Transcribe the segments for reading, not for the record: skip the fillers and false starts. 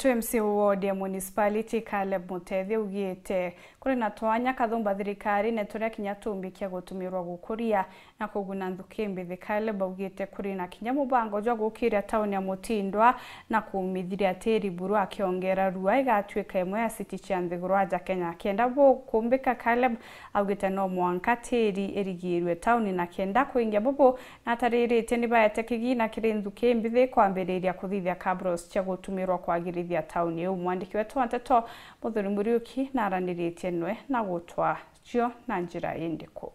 TMC ward ya municipality Caleb Mutethi ugite kuri na twanya kathumba thirikari neturia kinya tumbikia gutumirwa gukuria na kuguna nthuki Caleb ugite kuri na kinya mubango jwa gukira town ya Mutindwa na kumithiria atiri buru akiongera ruwa igatwika imwe ya city chanthiguru aja Kenya kenda bo kumbika Caleb ugite no mwankatiri erigirwe town na kenda kuingia bobo na taririte ni bayate kigina kiri nthuki mbithi kwambiriria kuthithia cabros cia gutumirwa kwagirithia town yu mwandiki wetu Wanteto Muthuri Muriuki na araniritie nwe na gutwa cio na njira indiko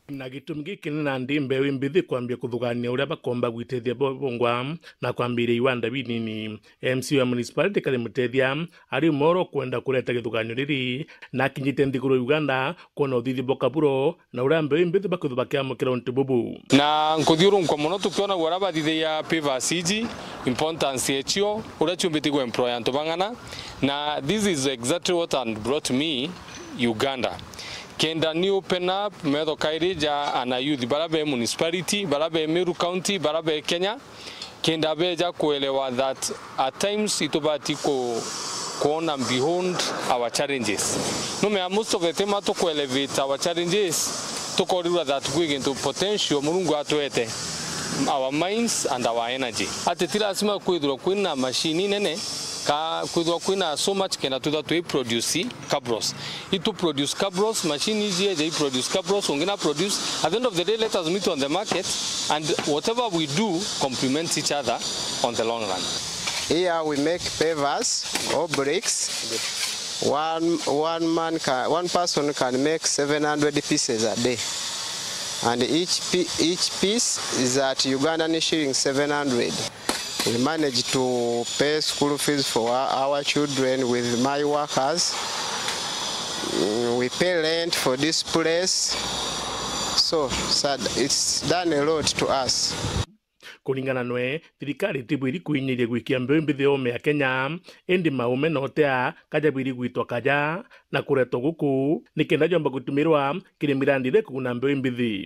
na gitumi giki na ndimbe wimbithi kwambia kuthugania uria bakomba gwitethia bongwa na kwambiria iwanda binini MC wa municipality Caleb Mutethi ari moro kwenda kureta githuganio riri na kinyite nthiguru Uganda kona uthithi bokaburo na uria mbe wimbithi bakuthubakia mukira ntibubu na nkuthiurunka muno tukiona gora bathithia PVCG importance yecho uria chumbiti go employer ntubangana na this is exactly what had brought me Uganda. Kenda ni open up metho kairija ana youth barabe municipality barabe Meru County barabe Kenya kenda beja kuelewa that at times itobati ko on and beyond our challenges no me most of the time to elevate our challenges to call that we into potential murungu atwete our minds and our energy atetira sima kwithro kwina machine nene ka kwithwa kwina so much kena to that we produce cabros it to produce cabros machine easier they produce cabros ungena produce at the end of the day let us meet on the market and whatever we do complement each other on the long run. Here we make pavers or bricks. One person can make 700 pieces a day, and each piece is at Ugandan shilling 700. We manage to pay school fees for our children with my workers. We pay rent for this place. So it's done a lot to us. Kulingana nwe thirikari tibwiri kuinyiria gwikia mbeu mbithi ome ya Kenya endi maume notea kaja bwiri gwitwa kaja na kureto guku nikenda jomba gutumirwa kirimirandire kuguna mbeu mbithi.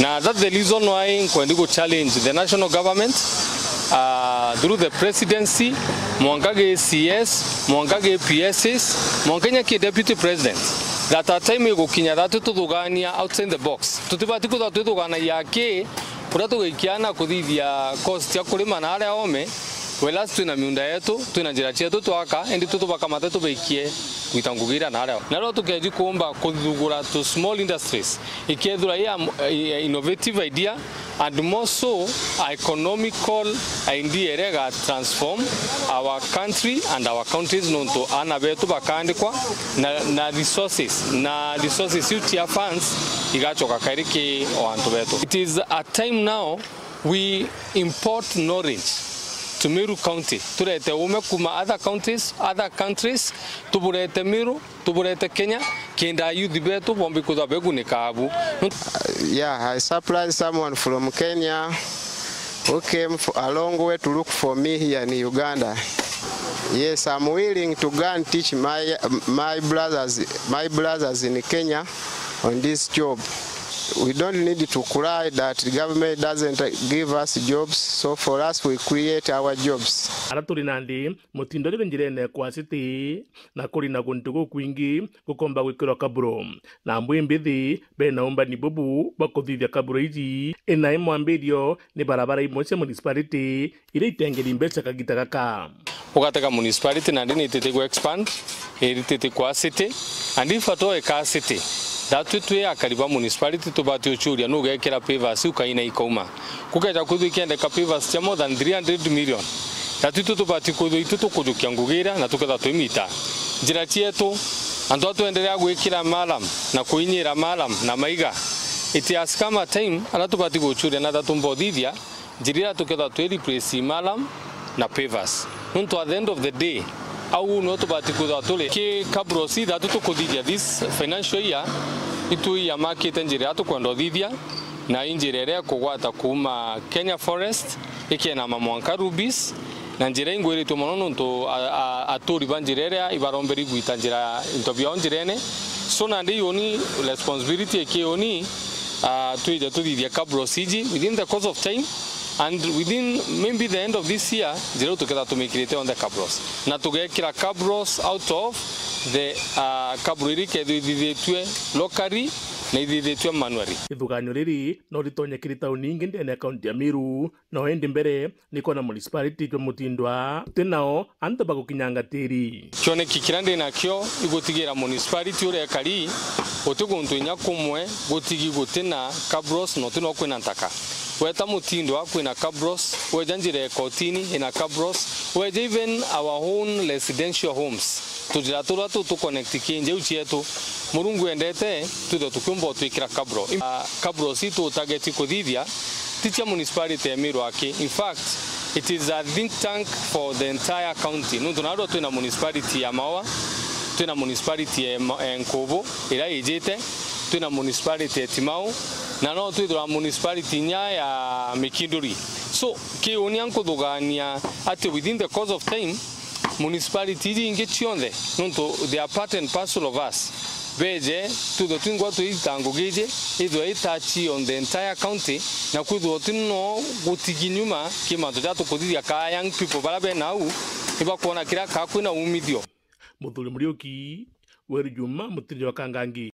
Now that's the reason why when go challenge the national government through the presidency, mwangage CS, mwangage PSs, mwangenya ki deputy president. That at time go kinya that tuthugania outside the box. Tutibati ko tuthugana yake purato gikiana kuthithia cost ya kulima na aria ome wela twina miunda yetu twina njira chetu twaka endi tutubaka matetu bekie kuitangugira na aria na ro tukeji kuomba kuthugura to small industries ikethura ya innovative idea and more so economical idea rega transform our country and our countries nonto ana betu bakandikwa na resources utia funds igachoka kairiki oantu betu. It is a time now we import knowledge to Meru County. Turete ume kuma other countries tuburete Meru, tuburete Kenya, kenda youth betu bombi kuda begu ni kaabu. Yeah, I supplied someone from Kenya who came a long way to look for me here in Uganda. Yes, I'm willing to go and teach my brothers in Kenya on this job. We don't need to cry that the government doesn't give us jobs, so for us we create our jobs. Araturi nandi mutindo ri njirene kwa city na kuri na guntugo kwingi gukomba gwikira kaburo na mbwimbithi bena umba ni bubu bakuthithia kaburo iji ina imwambirio ni barabara imwe cia municipality ire itengeri mbeca kagita gaka ugateka municipality na ndini itete go expand iritete kwa city and if at all ka city that we akariba municipality to batio churia no gekera pavers ukaina ikauma kukeja kuthu ikende ka pavers more than 300 million that to bati kuthu itutu kujukia ngugira na tuketha twimita njira cietu andu atuendelea gwikira malam na kuinyira malam na maiga it has come a time ala tubati guchuria na tatumbothithia njira tuketha twi replace malam na pavers unto at the end of the day au no tubati kuthu tuli ki kabrosi that to kuthithia this financial year itu ya market njira tukwenda thithia na injira ria kugwata kuma Kenya Forest ikiena mamwanka rubies na njira ingwiri tu mono nto aturi banjira ria ibaromberi gwita njira interview njirene so na ndi yoni responsibility ekioni tuija tuthithia cabrosiji within the course of time and within maybe the end of this year zero tuketa tumikirite on the cabros na tugekira cabros out of the kaburiri kedithitwe locally na ithithitwe manually. Ithuganio riri no ritonyekiri tauni ingi ndene kaunti ya Meru no endi mbere niko na municipality twa Mutindwa tinao anta bagukinyanga tiri kione kikirande nakyo igutigira municipality ure kali otuguntu nya kumwe gutigi gutina cabros no tino kwina ntaka weta Mutindwa kwina cabros wejanjire kotini ina cabros weje even our own residential homes tujira tu connect kinje uchietu murungu endete tudo tukumbo tuikira cabro cabro situ target kodithia ticha municipality ya Meru aki. In fact it is a think tank for the entire county. Nuntunado tuna municipality ya Mawa, tuna municipality ya Nkobo ila ijete, tuna municipality ya Timau na no tuna municipality nya ya Mikinduri. So ki onyanko dogania ati within the course of time municipality inge chionde nunto they are part and parcel of us. Beje tudo tingwa tu itangugije ido itachi on the entire county na kudo tino gutiginyuma kima tujatu kudithia ka young people barabe nau iba kuona kira ka kwina umithio. Muthuri Muriuki Weru Juma Mutiri wa Kangangi.